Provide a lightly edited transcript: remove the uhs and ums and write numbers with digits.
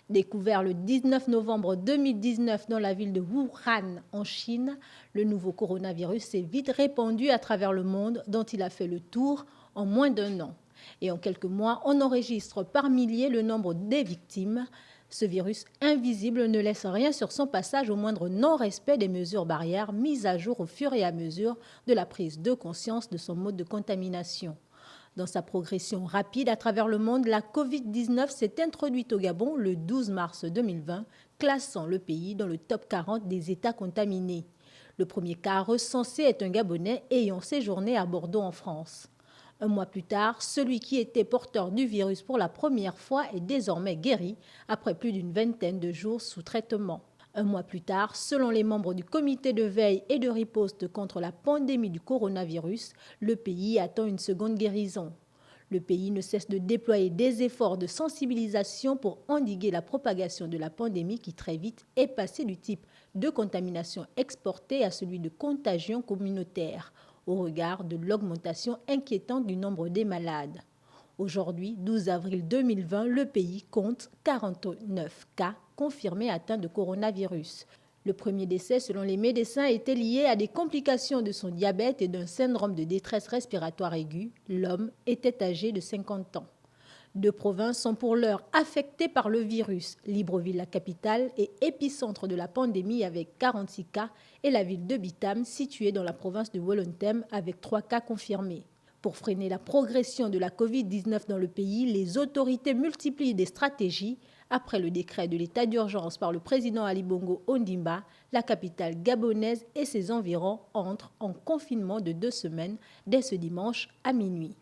Découvert le 19 novembre 2019 dans la ville de Wuhan, en Chine, le nouveau coronavirus s'est vite répandu à travers le monde, dont il a fait le tour en moins d'un an. Et en quelques mois, on enregistre par milliers le nombre des victimes. Ce virus invisible ne laisse rien sur son passage au moindre non-respect des mesures barrières mises à jour au fur et à mesure de la prise de conscience de son mode de contamination. Dans sa progression rapide à travers le monde, la Covid-19 s'est introduite au Gabon le 12 mars 2020, classant le pays dans le top 40 des États contaminés. Le premier cas recensé est un Gabonais ayant séjourné à Bordeaux en France. Un mois plus tard, celui qui était porteur du virus pour la première fois est désormais guéri après plus d'une vingtaine de jours sous traitement. Un mois plus tard, selon les membres du comité de veille et de riposte contre la pandémie du coronavirus, le pays attend une seconde guérison. Le pays ne cesse de déployer des efforts de sensibilisation pour endiguer la propagation de la pandémie qui très vite est passée du type de contamination exportée à celui de contagion communautaire, au regard de l'augmentation inquiétante du nombre des malades. Aujourd'hui, 12 avril 2020, le pays compte 49 cas confirmés atteints de coronavirus. Le premier décès, selon les médecins, était lié à des complications de son diabète et d'un syndrome de détresse respiratoire aiguë. L'homme était âgé de 50 ans. Deux provinces sont pour l'heure affectées par le virus. Libreville, la capitale, est épicentre de la pandémie avec 46 cas et la ville de Bitam, située dans la province de Wolontem, avec 3 cas confirmés. Pour freiner la progression de la Covid-19 dans le pays, les autorités multiplient des stratégies. Après le décret de l'état d'urgence par le président Ali Bongo Ondimba, la capitale gabonaise et ses environs entrent en confinement de 2 semaines dès ce dimanche à minuit.